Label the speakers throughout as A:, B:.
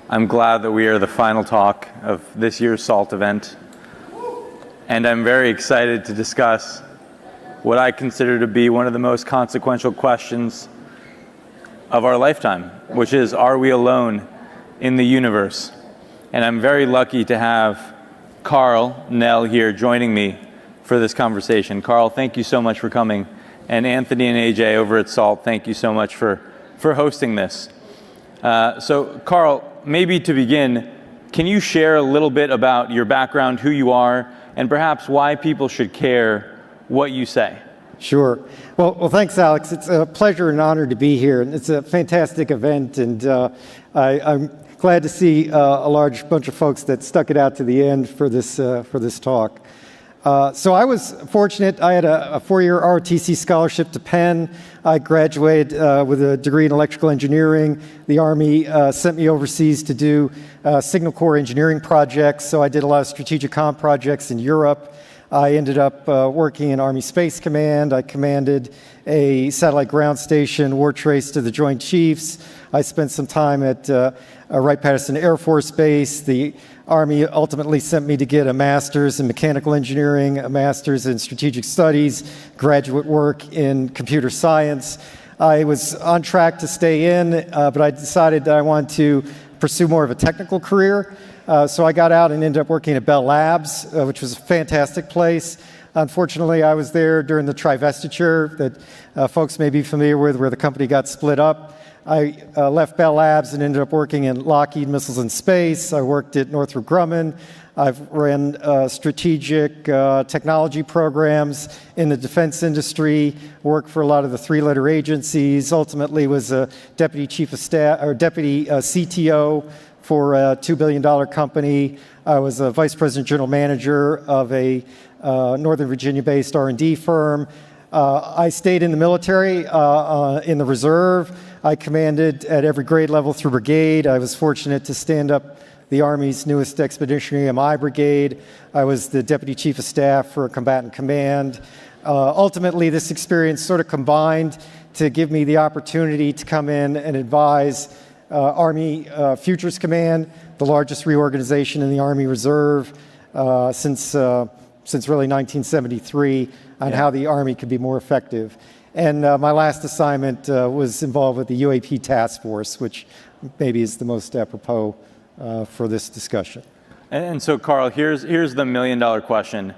A: I'm glad that we are the final talk of this year's SALT event, and I'm very excited to discuss what I consider to be one of the most consequential questions of our lifetime, which is, are we alone in the universe? And I'm very lucky to have Karl, Nell here joining me for this conversation. Karl, thank you so much for coming. And Anthony and AJ over at SALT, thank you so much for hosting this. So Karl, maybe to begin, can you share a little bit about your background, who you are, and perhaps why people should care what you say?
B: Sure. Well, thanks, Alex. It's a pleasure and honor to be here, and it's a fantastic event, and I'm glad to see a large bunch of folks that stuck it out to the end for this talk. So I was fortunate. I had a four-year ROTC scholarship to Penn. I graduated with a degree in electrical engineering. The Army sent me overseas to do signal corps engineering projects, so I did a lot of strategic comm projects in Europe. I ended up working in Army Space Command. I commanded a satellite ground station, war trace to the Joint Chiefs. I spent some time at Wright-Patterson Air Force Base. The Army ultimately sent me to get a master's in mechanical engineering, a master's in strategic studies, graduate work in computer science. I was on track to stay in, but I decided that I wanted to pursue more of a technical career. So I got out and ended up working at Bell Labs, which was a fantastic place. Unfortunately, I was there during the trivestiture that folks may be familiar with, where the company got split up. I left Bell Labs and ended up working in Lockheed Missiles and Space. I worked at Northrop Grumman. I've ran strategic technology programs in the defense industry, worked for a lot of the three-letter agencies, ultimately was a deputy chief of staff, or deputy CTO for a $2 billion company. I was a vice president general manager of a Northern Virginia-based R&D firm. I stayed in the military, in the reserve. I commanded at every grade level through brigade. I was fortunate to stand up the Army's newest expeditionary MI brigade. I was the deputy chief of staff for a combatant command. Ultimately, this experience sort of combined to give me the opportunity to come in and advise Army Futures Command, the largest reorganization in the Army Reserve since really 1973, on how the Army could be more effective. And my last assignment was involved with the UAP task force, which maybe is the most apropos for this discussion.
A: And so, Karl, here's the million-dollar question.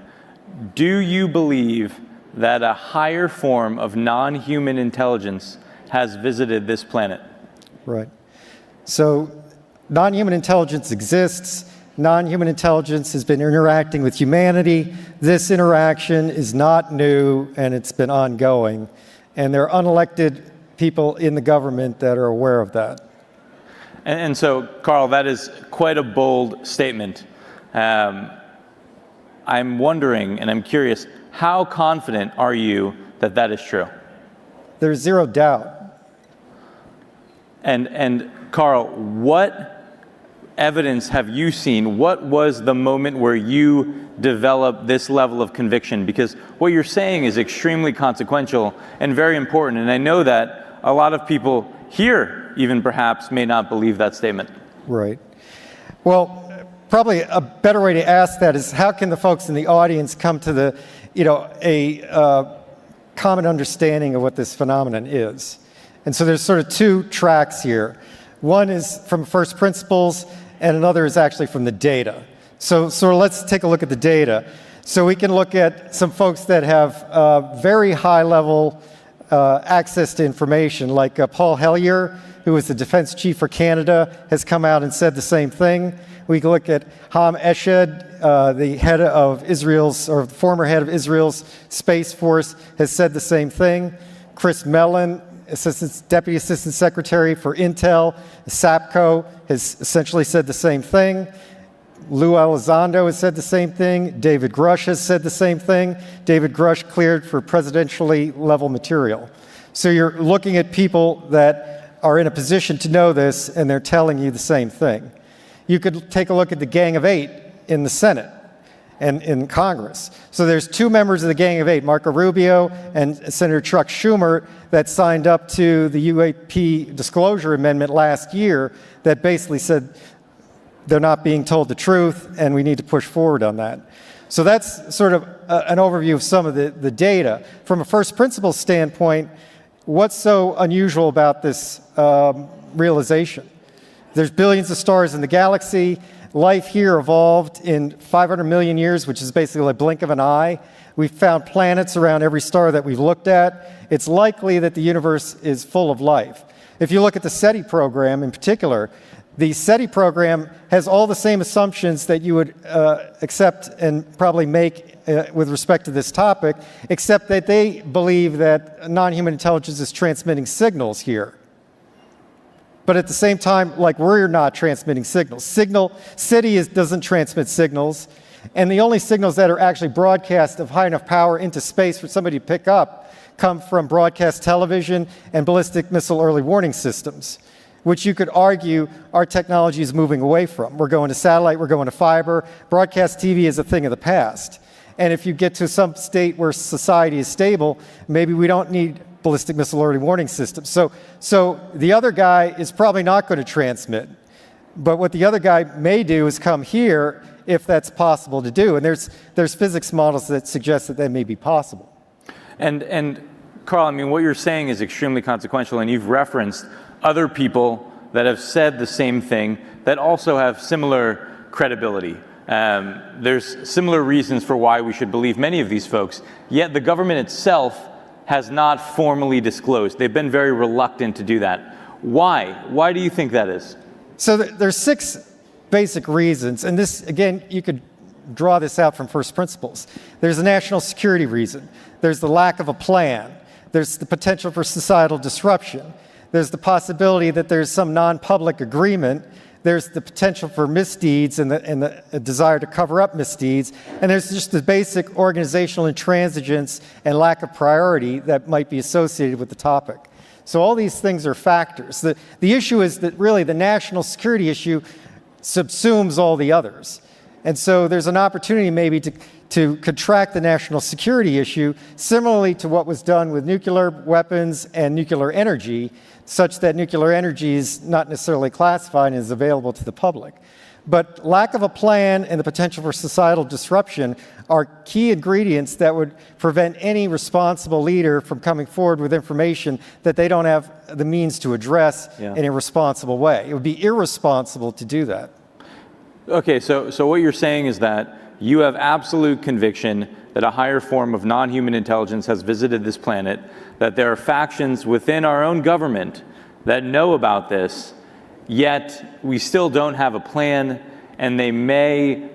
A: Do you believe that a higher form of non-human intelligence has visited this planet?
B: Right. So non-human intelligence exists. Non-human intelligence has been interacting with humanity. This interaction is not new, and it's been ongoing. And there are unelected people in the government that are aware of that.
A: And so, Karl, that is quite a bold statement. I'm wondering, and I'm curious, how confident are you that that is true?
B: There's zero doubt.
A: And Karl, what evidence have you seen? What was the moment where you developed this level of conviction? Because what you're saying is extremely consequential and very important. And I know that a lot of people here, even perhaps, may not believe that statement.
B: Right. Well, probably a better way to ask that is, how can the folks in the audience come to a common understanding of what this phenomenon is? And so there's sort of two tracks here. One is from first principles, and another is actually from the data. So let's take a look at the data. So we can look at some folks that have very high level access to information, like Paul Hellyer, who was the defense chief for Canada, has come out and said the same thing. We can look at Ham Eshed, the head of Israel's, or former head of Israel's Space Force, has said the same thing. Chris Mellon, Deputy Assistant Secretary for Intel, SAPCO, has essentially said the same thing. Lou Elizondo has said the same thing. David Grush has said the same thing. David Grush cleared for presidentially level material. So you're looking at people that are in a position to know this, and they're telling you the same thing. You could take a look at the Gang of Eight in the Senate and in Congress. So there's two members of the Gang of Eight, Marco Rubio and Senator Chuck Schumer, that signed up to the UAP disclosure amendment last year that basically said they're not being told the truth, and we need to push forward on that. So that's sort of an overview of some of the data. From a first principles standpoint, what's so unusual about this realization? There's billions of stars in the galaxy. Life here evolved in 500 million years, which is basically a blink of an eye. We've found planets around every star that we've looked at. It's likely that the universe is full of life. If you look at the SETI program in particular, the SETI program has all the same assumptions that you would accept and probably make with respect to this topic, except that they believe that non-human intelligence is transmitting signals here. But at the same time, like, we're not transmitting signals. SETI doesn't transmit signals, and the only signals that are actually broadcast of high enough power into space for somebody to pick up come from broadcast television and ballistic missile early warning systems, which you could argue our technology is moving away from. We're going to satellite, we're going to fiber. Broadcast TV is a thing of the past. And if you get to some state where society is stable, maybe we don't need ballistic missile early warning systems. So the other guy is probably not going to transmit. But what the other guy may do is come here if that's possible to do. And there's physics models that suggest that may be possible.
A: And Karl, I mean, what you're saying is extremely consequential, and you've referenced other people that have said the same thing that also have similar credibility. There's similar reasons for why we should believe many of these folks, yet the government itself has not formally disclosed. They've been very reluctant to do that. Why? Why do you think that is?
B: So there's 6 basic reasons, and this, again, you could draw this out from first principles. There's a national security reason. There's the lack of a plan. There's the potential for societal disruption. There's the possibility that there's some non-public agreement. There's the potential for misdeeds and the desire to cover up misdeeds. And there's just the basic organizational intransigence and lack of priority that might be associated with the topic. So all these things are factors. The issue is that really the national security issue subsumes all the others. And so there's an opportunity maybe to contract the national security issue similarly to what was done with nuclear weapons and nuclear energy, such that nuclear energy is not necessarily classified and is available to the public. But lack of a plan and the potential for societal disruption are key ingredients that would prevent any responsible leader from coming forward with information that they don't have the means to address in a responsible way. It would be irresponsible to do that.
A: Okay, so what you're saying is that you have absolute conviction that a higher form of non-human intelligence has visited this planet, that there are factions within our own government that know about this, yet we still don't have a plan, and they may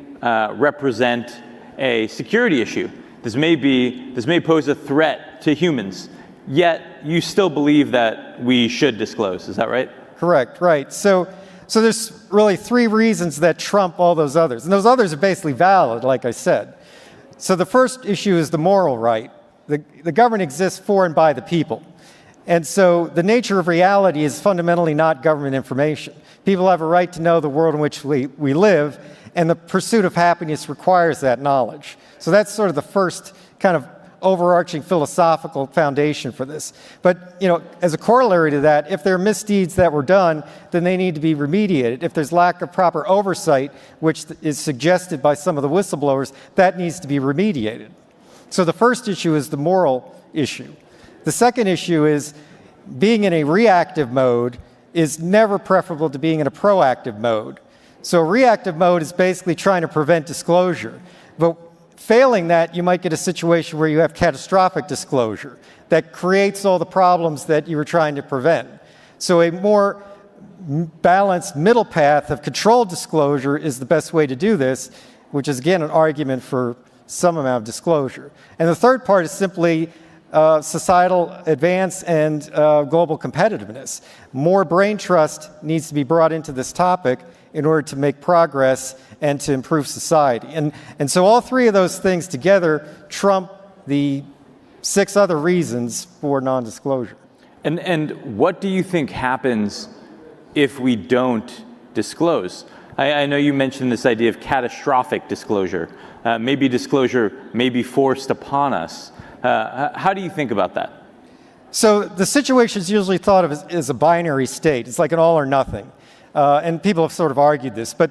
A: represent a security issue. This may pose a threat to humans, yet you still believe that we should disclose. Is that right?
B: Correct, right. So there's really 3 reasons that trump all those others. And those others are basically valid, like I said. So the first issue is the moral right. The government exists for and by the people. And so the nature of reality is fundamentally not government information. People have a right to know the world in which we live, and the pursuit of happiness requires that knowledge. So that's sort of the first kind of overarching philosophical foundation for this. But, as a corollary to that, if there are misdeeds that were done, then they need to be remediated. If there's lack of proper oversight, which is suggested by some of the whistleblowers, that needs to be remediated. So the first issue is the moral issue. The second issue is being in a reactive mode is never preferable to being in a proactive mode. So reactive mode is basically trying to prevent disclosure. But failing that, you might get a situation where you have catastrophic disclosure that creates all the problems that you were trying to prevent. So a more balanced middle path of controlled disclosure is the best way to do this, which is, again, an argument for some amount of disclosure. And the third part is simply societal advance and global competitiveness. More brain trust needs to be brought into this topic in order to make progress and to improve society. And so all 3 of those things together trump the 6 other reasons for non-disclosure.
A: And what do you think happens if we don't disclose? I know you mentioned this idea of catastrophic disclosure. Maybe disclosure may be forced upon us. How do you think about that?
B: So the situation is usually thought of as a binary state. It's like an all or nothing. And people have sort of argued this. But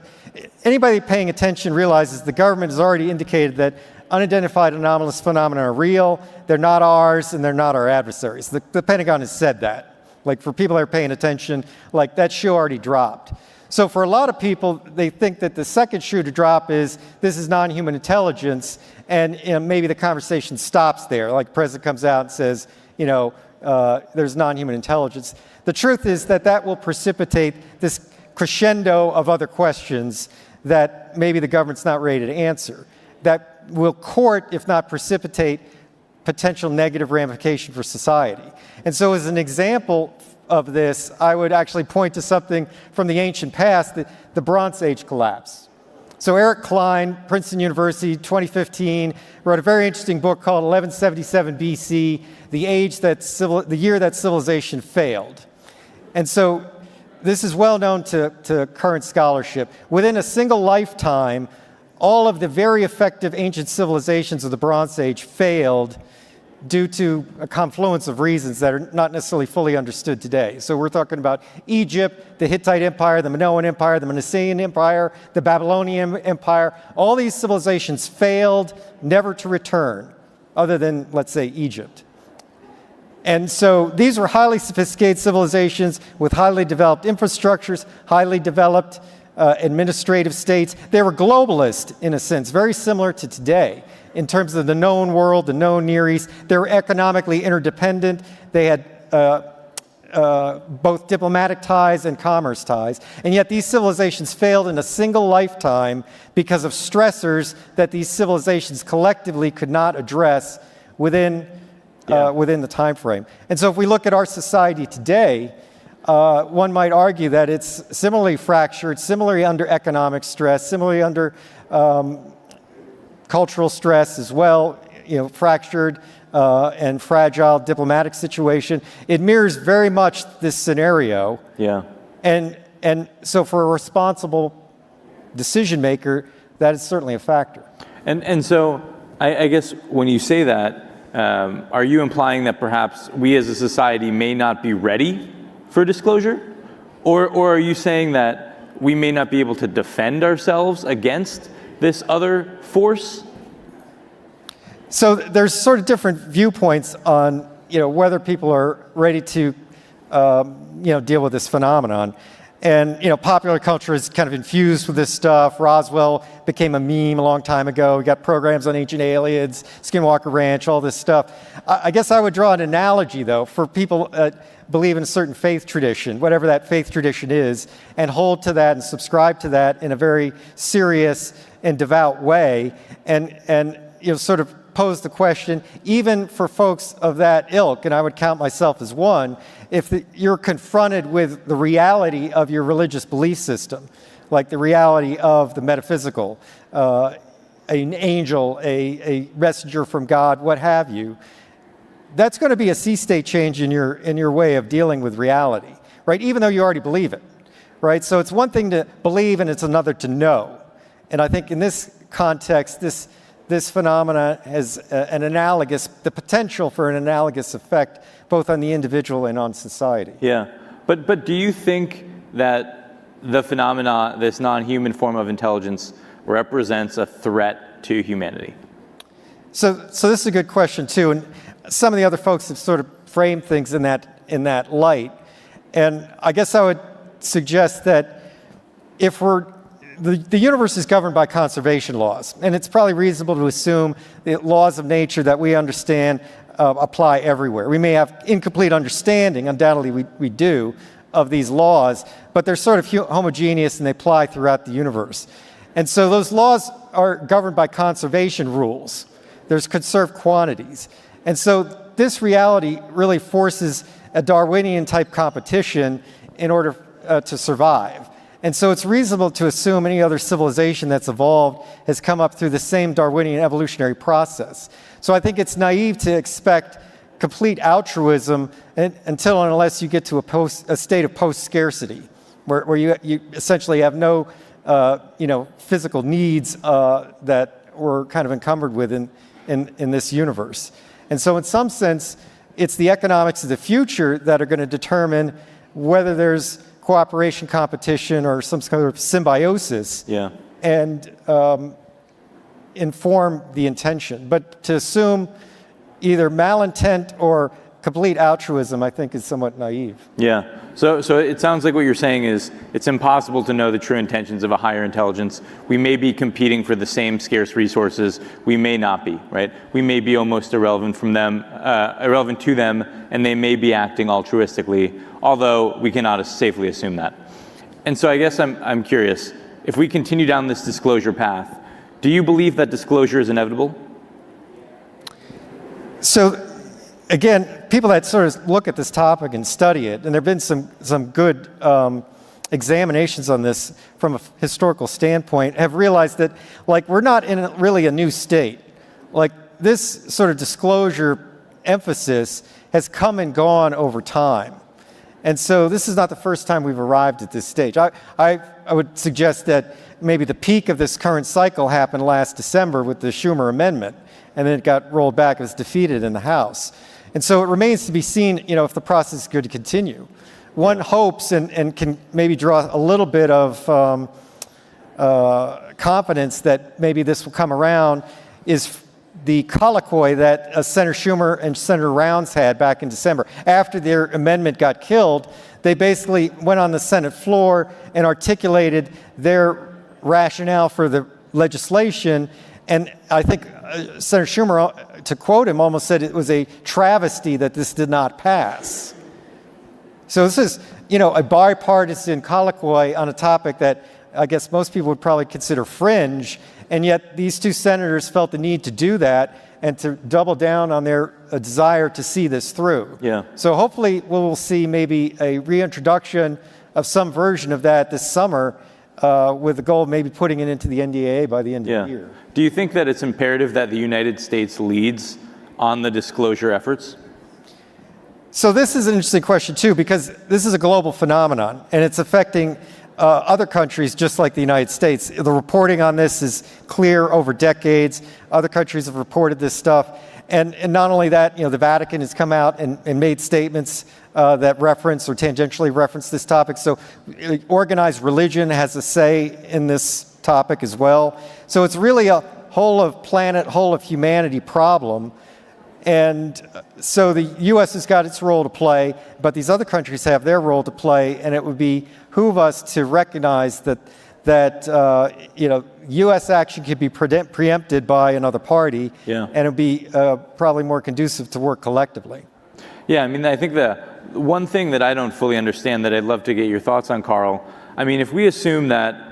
B: anybody paying attention realizes the government has already indicated that unidentified anomalous phenomena are real, they're not ours, and they're not our adversaries. The Pentagon has said that. Like, for people that are paying attention, like, that shoe already dropped. So for a lot of people, they think that the second shoe to drop is, this is non-human intelligence, and maybe the conversation stops there. Like, the president comes out and says, there's non-human intelligence. The truth is that that will precipitate this crescendo of other questions that maybe the government's not ready to answer, that will court, if not precipitate, potential negative ramification for society. And so as an example of this, I would actually point to something from the ancient past, the Bronze Age collapse. So Eric Klein, Princeton University, 2015, wrote a very interesting book called 1177 BC, the year that civilization failed. And so this is well known to current scholarship. Within a single lifetime, all of the very effective ancient civilizations of the Bronze Age failed due to a confluence of reasons that are not necessarily fully understood today. So we're talking about Egypt, the Hittite Empire, the Minoan Empire, the Mycenaean Empire, the Babylonian Empire. All these civilizations failed, never to return, other than, let's say, Egypt. And so these were highly sophisticated civilizations with highly developed infrastructures, highly developed administrative states. They were globalist, in a sense, very similar to today in terms of the known world, the known Near East. They were economically interdependent. They had both diplomatic ties and commerce ties. And yet these civilizations failed in a single lifetime because of stressors that these civilizations collectively could not address within the time frame. And so if we look at our society today, one might argue that it's similarly fractured, similarly under economic stress, similarly under cultural stress as well, fractured and fragile diplomatic situation. It mirrors very much this scenario.
A: Yeah.
B: And so for a responsible decision maker, that is certainly a factor.
A: And so I guess when you say that, are you implying that perhaps we as a society may not be ready for disclosure? Or are you saying that we may not be able to defend ourselves against this other force?
B: So there's sort of different viewpoints on whether people are ready to deal with this phenomenon. And popular culture is kind of infused with this stuff. Roswell became a meme a long time ago. We got programs on ancient aliens, Skinwalker Ranch, all this stuff. I guess I would draw an analogy, though, for people that believe in a certain faith tradition, whatever that faith tradition is, and hold to that and subscribe to that in a very serious and devout way, and sort of pose the question, even for folks of that ilk, and I would count myself as one, if you're confronted with the reality of your religious belief system, like the reality of the metaphysical, an angel, a messenger from God, what have you, that's going to be a sea state change in your way of dealing with reality, right? Even though you already believe it, right? So it's one thing to believe and it's another to know. And I think in this context, this phenomena has the potential for an analogous effect both on the individual and on society.
A: Yeah, but do you think that the phenomena, this non-human form of intelligence, represents a threat to humanity?
B: So this is a good question too, and some of the other folks have sort of framed things in that light. And I guess I would suggest that if the universe is governed by conservation laws, and it's probably reasonable to assume the laws of nature that we understand apply everywhere. We may have incomplete understanding, undoubtedly we do, of these laws, but they're sort of homogeneous and they apply throughout the universe. And so those laws are governed by conservation rules. There's conserved quantities. And so this reality really forces a Darwinian type competition in order to survive. And so it's reasonable to assume any other civilization that's evolved has come up through the same Darwinian evolutionary process. So I think it's naive to expect complete altruism until and unless you get to a state of post-scarcity, where you essentially have no physical needs that we're kind of encumbered with in this universe. And so in some sense, it's the economics of the future that are going to determine whether there's cooperation, competition, or some kind of symbiosis,
A: Yeah.
B: and inform the intention. But to assume either malintent or complete altruism, I think, is somewhat naive.
A: Yeah. So it sounds like what you're saying is it's impossible to know the true intentions of a higher intelligence. We may be competing for the same scarce resources. We may not be, right? We may be almost irrelevant to them, and they may be acting altruistically, although we cannot safely assume that. And so I guess I'm curious, if we continue down this disclosure path, do you believe that disclosure is inevitable?
B: So, again, people that sort of look at this topic and study it, and there have been some good examinations on this from a historical standpoint, have realized that, like, we're not in really a new state. Like, this sort of disclosure emphasis has come and gone over time. And so this is not the first time we've arrived at this stage. I would suggest that maybe the peak of this current cycle happened last December with the Schumer amendment, and then it got rolled back. It was defeated in the House. And so it remains to be seen, if the process is going to continue. One hopes and can maybe draw a little bit of confidence that maybe this will come around is the colloquy that Senator Schumer and Senator Rounds had back in December. After their amendment got killed, they basically went on the Senate floor and articulated their rationale for the legislation. And I think Senator Schumer, to quote him, almost said it was a travesty that this did not pass. So this is, a bipartisan colloquy on a topic that I guess most people would probably consider fringe, and yet these two senators felt the need to do that and to double down on their desire to see this through.
A: Yeah.
B: So hopefully we'll see maybe a reintroduction of some version of that this summer, with the goal of maybe putting it into the NDAA by the end of the year.
A: Do you think that it's imperative that the United States leads on the disclosure efforts?
B: So this is an interesting question too, because this is a global phenomenon and it's affecting other countries just like the United States. The reporting on this is clear over decades. Other countries have reported this stuff. And not only that, the Vatican has come out and made statements that reference or tangentially reference this topic. So organized religion has a say in this topic as well. So it's really a whole of planet, whole of humanity problem. And so the U.S. has got its role to play, but these other countries have their role to play, and it would behoove us to recognize that U.S. action could be preempted by another party, and it would be probably more conducive to work collectively.
A: Yeah, I think the one thing that I don't fully understand that I'd love to get your thoughts on, Karl, if we assume that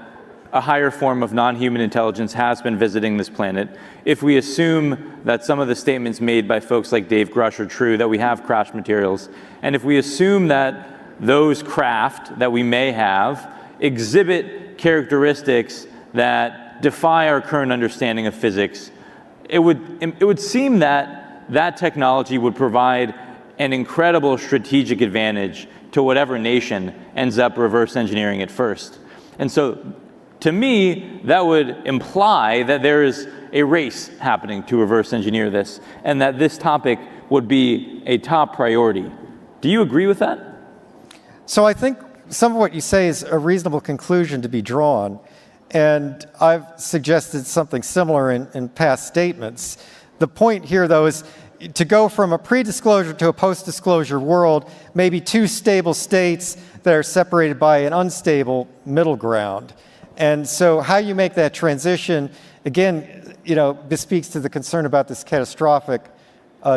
A: a higher form of non-human intelligence has been visiting this planet, if we assume that some of the statements made by folks like Dave Grush are true, that we have crash materials, and if we assume that those craft that we may have exhibit characteristics that defy our current understanding of physics, it would seem that technology would provide an incredible strategic advantage to whatever nation ends up reverse engineering it first. And so, to me, that would imply that there is a race happening to reverse engineer this, and that this topic would be a top priority. Do you agree with that?
B: So I think some of what you say is a reasonable conclusion to be drawn, and I've suggested something similar in past statements. The point here, though, is to go from a pre-disclosure to a post-disclosure world, maybe two stable states that are separated by an unstable middle ground. And so how you make that transition, again, bespeaks to the concern about this catastrophic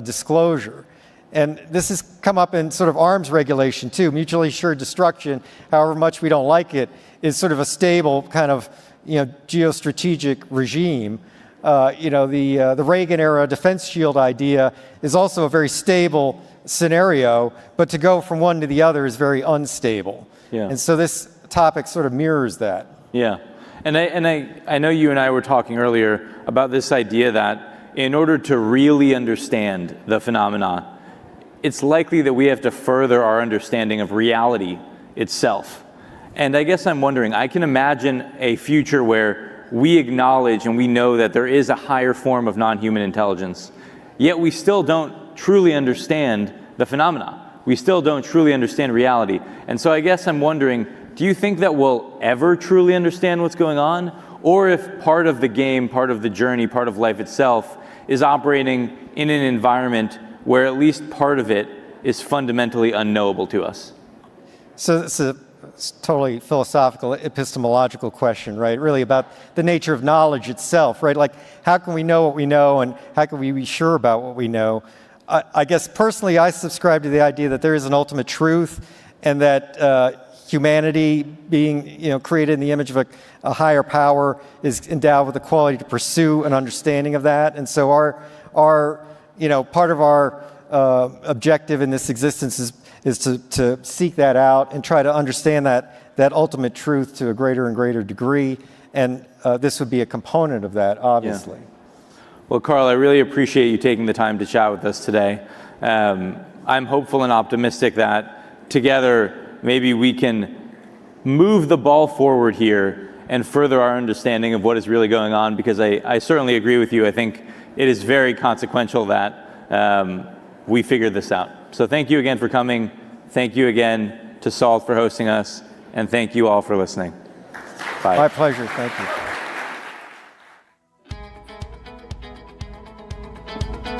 B: disclosure. And this has come up in sort of arms regulation too. Mutually assured destruction, however much we don't like it, is sort of a stable kind of geostrategic regime. The Reagan era defense shield idea is also a very stable scenario, but to go from one to the other is very unstable.
A: Yeah.
B: And so this topic sort of mirrors that.
A: Yeah, and I know you and I were talking earlier about this idea that in order to really understand the phenomena, it's likely that we have to further our understanding of reality itself. And I guess I'm wondering, I can imagine a future where we acknowledge and we know that there is a higher form of non-human intelligence, yet we still don't truly understand the phenomena. We still don't truly understand reality. And so I guess I'm wondering, do you think that we'll ever truly understand what's going on? Or if part of the game, part of the journey, part of life itself is operating in an environment where at least part of it is fundamentally unknowable to us?
B: So it's a totally philosophical, epistemological question, right? Really about the nature of knowledge itself, right? Like, how can we know what we know, and how can we be sure about what we know? I guess personally, I subscribe to the idea that there is an ultimate truth, and that humanity, being created in the image of a higher power, is endowed with the quality to pursue an understanding of that. And so our part of our objective in this existence is to seek that out and try to understand that ultimate truth to a greater and greater degree. And this would be a component of that, obviously.
A: Yeah. Well, Karl, I really appreciate you taking the time to chat with us today. I'm hopeful and optimistic that together maybe we can move the ball forward here and further our understanding of what is really going on, because I certainly agree with you. I think it is very consequential that we figure this out. So thank you again for coming. Thank you again to SALT for hosting us. And thank you all for listening. Bye.
B: My pleasure. Thank you.